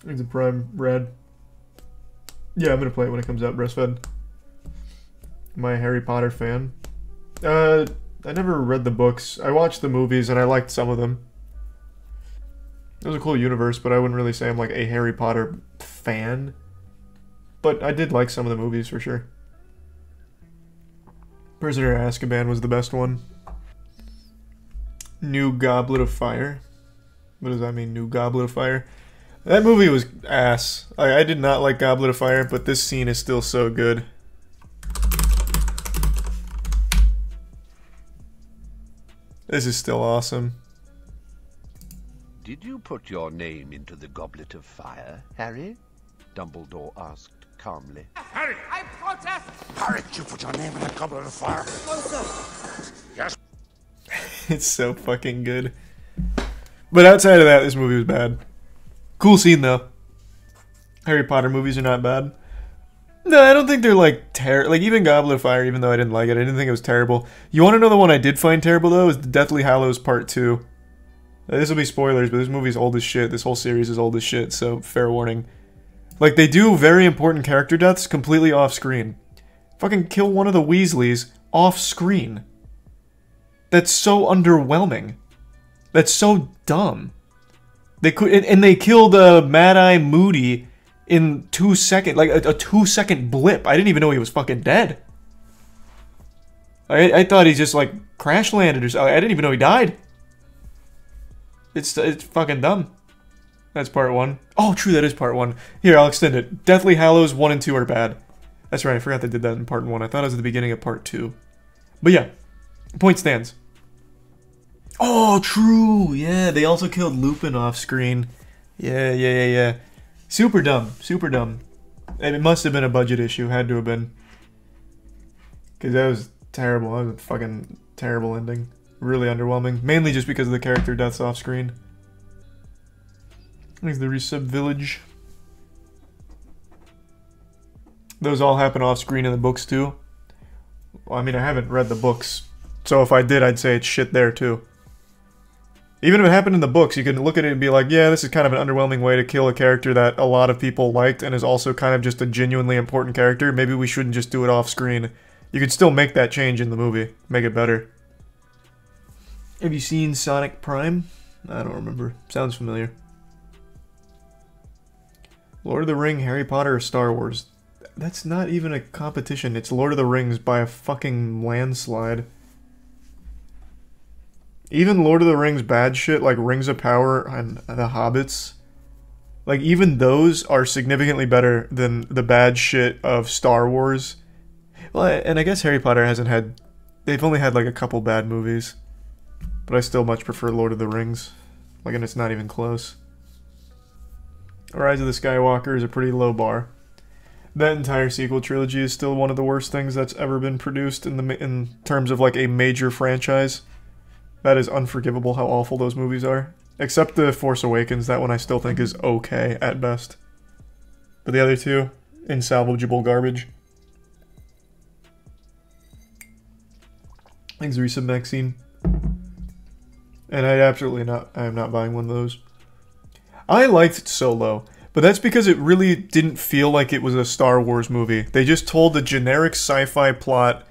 It's a Prime Red. Yeah, I'm gonna play it when it comes out breastfed. Am I a Harry Potter fan? I never read the books. I watched the movies and I liked some of them. It was a cool universe, but I wouldn't really say I'm like a Harry Potter fan. But I did like some of the movies for sure. Prisoner of Azkaban was the best one. New Goblet of Fire. What does that mean, New Goblet of Fire? That movie was ass. I did not like Goblet of Fire, but this scene is still so good. This is still awesome. Did you put your name into the Goblet of Fire, Harry? Dumbledore asked calmly. Harry! I protest! Harry, did you put your name in the Goblet of Fire? No, sir. Yes. It's so fucking good. But outside of that, this movie was bad. Cool scene, though. Harry Potter movies are not bad. No, I don't think they're like terrible. Like even Goblet of Fire, even though I didn't like it, I didn't think it was terrible. You want to know the one I did find terrible though? Is the Deathly Hallows Part 2. This will be spoilers, but this movie's old as shit. This whole series is old as shit, so fair warning. Like they do very important character deaths completely off screen. Fucking kill one of the Weasleys off screen. That's so underwhelming. That's so dumb. They could and they killed Mad Eye Moody in 2 seconds, like a 2-second blip. I didn't even know he was fucking dead. I thought he just like crash landed or something. I didn't even know he died. It's fucking dumb. That's part 1. Oh, true, that is part 1. Here, I'll extend it. Deathly Hallows 1 and 2 are bad. That's right, I forgot they did that in part 1. I thought it was at the beginning of part 2. But yeah, point stands. Oh, true. Yeah, they also killed Lupin off screen. Yeah. Super dumb. Super dumb. And it must have been a budget issue. Had to have been. Because that was terrible. That was a fucking terrible ending. Really underwhelming. Mainly just because of the character deaths off screen. There's the Resub Village. Those all happen off screen in the books too. Well, I mean, I haven't read the books. So if I did, I'd say it's shit there too. Even if it happened in the books, you can look at it and be like, yeah, this is kind of an underwhelming way to kill a character that a lot of people liked and is also kind of just a genuinely important character. Maybe we shouldn't just do it off screen. You could still make that change in the movie. Make it better. Have you seen Sonic Prime? I don't remember. Sounds familiar. Lord of the Ring, Harry Potter, or Star Wars? That's not even a competition. It's Lord of the Rings by a fucking landslide. Even Lord of the Rings bad shit, like Rings of Power and The Hobbits, like even those are significantly better than the bad shit of Star Wars. Well, and I guess Harry Potter hasn't had... They've only had like a couple bad movies. But I still much prefer Lord of the Rings. Like, and it's not even close. Rise of the Skywalker is a pretty low bar. That entire sequel trilogy is still one of the worst things that's ever been produced in terms of like a major franchise. That is unforgivable how awful those movies are. Except The Force Awakens, that one I still think is okay at best. But the other two, insalvageable garbage. Thanks, Resub Maxine. And I am not buying one of those. I liked Solo, but that's because it really didn't feel like it was a Star Wars movie. They just told a generic sci-fi plot,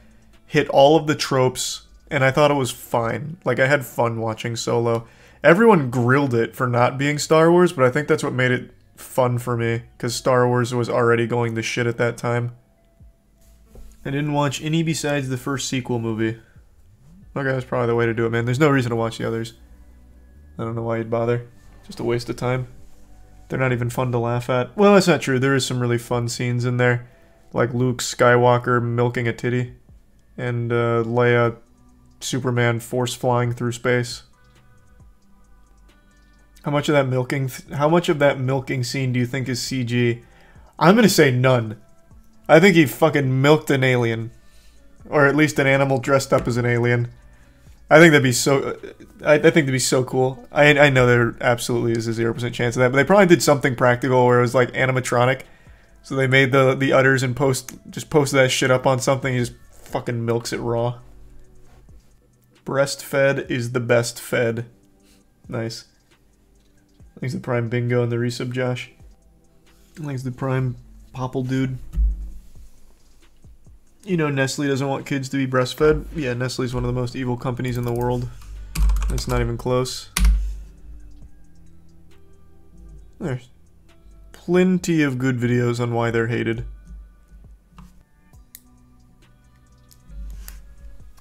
hit all of the tropes, and I thought it was fine. Like, I had fun watching Solo. Everyone grilled it for not being Star Wars, but I think that's what made it fun for me, because Star Wars was already going to shit at that time. I didn't watch any besides the first sequel movie. Okay, that's probably the way to do it, man. There's no reason to watch the others. I don't know why you'd bother. Just a waste of time. They're not even fun to laugh at. Well, that's not true. There is some really fun scenes in there. Like Luke Skywalker milking a titty. And Leia, Superman force flying through space. How much of that milking scene do you think is CG? I'm gonna say none. I think he fucking milked an alien. Or at least an animal dressed up as an alien. I think that'd be so... I think that'd be so cool. I know there absolutely is a 0% chance of that, but they probably did something practical where it was like animatronic. So they made the udders and just posted that shit up on something. He just fucking milks it raw. Breastfed is the best fed. Nice. Thanks to Prime Bingo and the resub, Josh. Like the prime popple dude. You know Nestle doesn't want kids to be breastfed? Yeah, Nestle's one of the most evil companies in the world. It's not even close. There's plenty of good videos on why they're hated.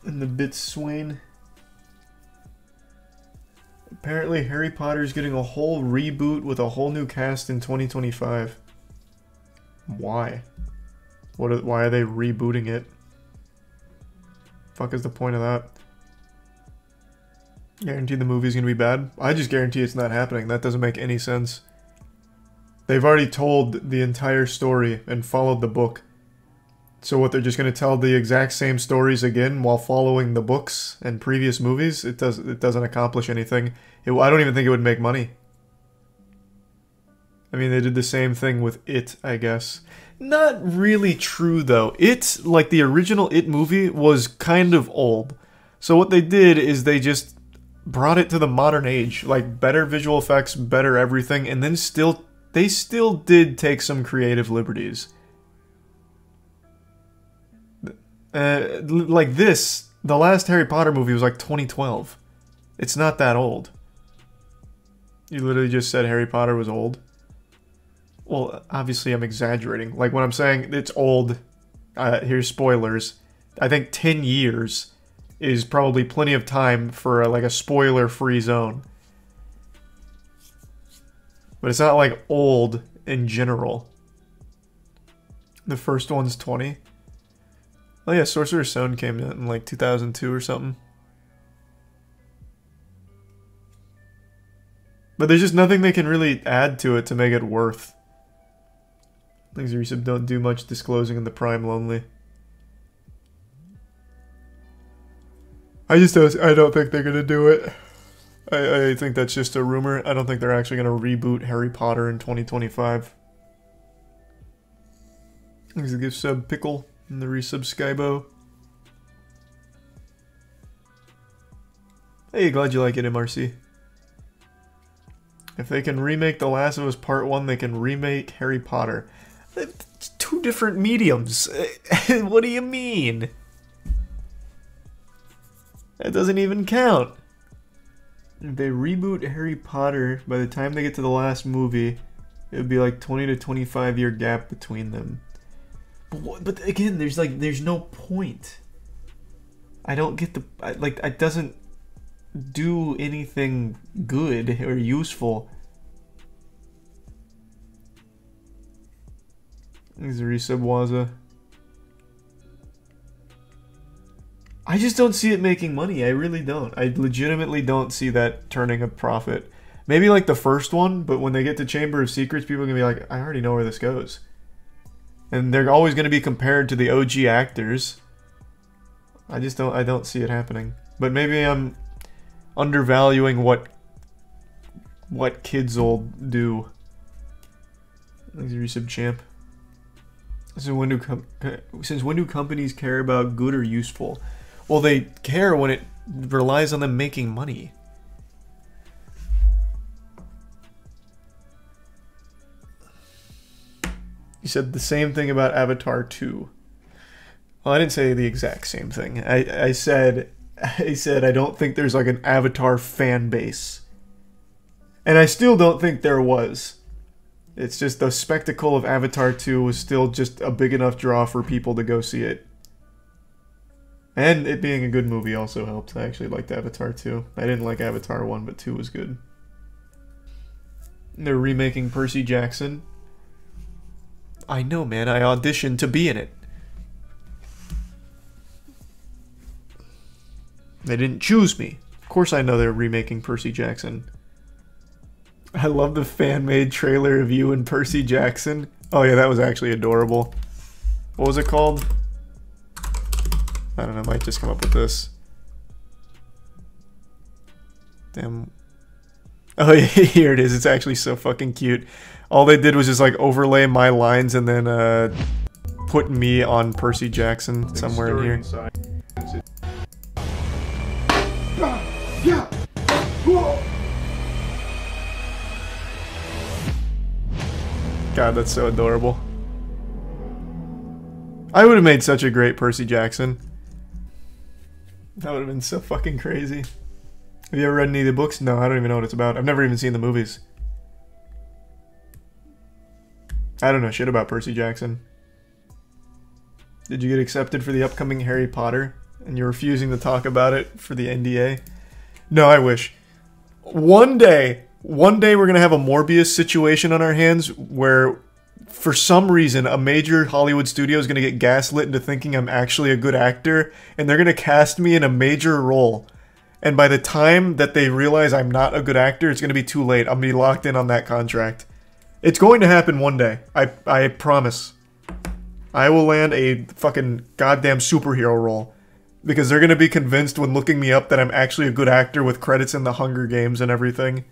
And the bits Swain. Apparently Harry Potter's getting a whole reboot with a whole new cast in 2025. Why? Why are they rebooting it? Fuck is the point of that? Guarantee the movie's gonna be bad? I just guarantee it's not happening. That doesn't make any sense. They've already told the entire story and followed the book. So what, they're just gonna tell the exact same stories again while following the books and previous movies? It doesn't accomplish anything. I don't even think it would make money. I mean, they did the same thing with It, I guess. Not really true, though. It, like the original It movie, was kind of old. So what they did is they just brought it to the modern age. Like, better visual effects, better everything, and then they still did take some creative liberties. Like this, the last Harry Potter movie was like 2012. It's not that old. You literally just said Harry Potter was old. Well, obviously I'm exaggerating. Like when I'm saying it's old, here's spoilers. I think 10 years is probably plenty of time for like a spoiler-free zone. But it's not like old in general. The first one's 20. Oh yeah, Sorcerer's Stone came out in like 2002 or something. But there's just nothing they can really add to it to make it worth. Things Resub don't do much disclosing in the Prime Lonely. I don't think they're gonna do it. I think that's just a rumor. I don't think they're actually gonna reboot Harry Potter in 2025. Thanks to give sub Pickle and the resub Skybo. Hey, glad you like it, MRC. If they can remake The Last of Us Part 1, they can remake Harry Potter. It's two different mediums. What do you mean? That doesn't even count. If they reboot Harry Potter, by the time they get to the last movie, it would be like 20 to 25 year gap between them. But again, there's no point. I don't get it doesn't do anything good or useful. These are resub Waza. I just don't see it making money. I really don't. I legitimately don't see that turning a profit. Maybe like the first one, but when they get to Chamber of Secrets, people are going to be like, I already know where this goes. And they're always going to be compared to the OG actors. I don't see it happening. But maybe I'm undervaluing what kids will do. Thanks, resub champ. So when do companies care about good or useful? Well, they care when it relies on them making money. You said the same thing about Avatar 2. Well, I didn't say the exact same thing. I said I don't think there's like an Avatar fan base. And I still don't think there was. It's just the spectacle of Avatar 2 was still just a big enough draw for people to go see it. And it being a good movie also helped. I actually liked Avatar 2. I didn't like Avatar 1, but 2 was good. They're remaking Percy Jackson. I know, man. I auditioned to be in it. They didn't choose me. Of course I know they're remaking Percy Jackson. I love the fan-made trailer of you and Percy Jackson. Oh yeah, that was actually adorable. What was it called? I don't know, I might just come up with this. Damn. Oh yeah, here it is. It's actually so fucking cute. All they did was just like overlay my lines and then put me on Percy Jackson somewhere in here. Yeah. Whoa. God, that's so adorable. I would have made such a great Percy Jackson. That would have been so fucking crazy. Have you ever read any of the books? No, I don't even know what it's about. I've never even seen the movies. I don't know shit about Percy Jackson. Did you get accepted for the upcoming Harry Potter? And you're refusing to talk about it for the NDA? No, I wish. One day we're going to have a Morbius situation on our hands where, for some reason, a major Hollywood studio is going to get gaslit into thinking I'm actually a good actor, and they're going to cast me in a major role. And by the time that they realize I'm not a good actor, it's going to be too late. I'm going to be locked in on that contract. It's going to happen one day. I promise. I will land a fucking goddamn superhero role. Because they're going to be convinced when looking me up that I'm actually a good actor with credits in the Hunger Games and everything.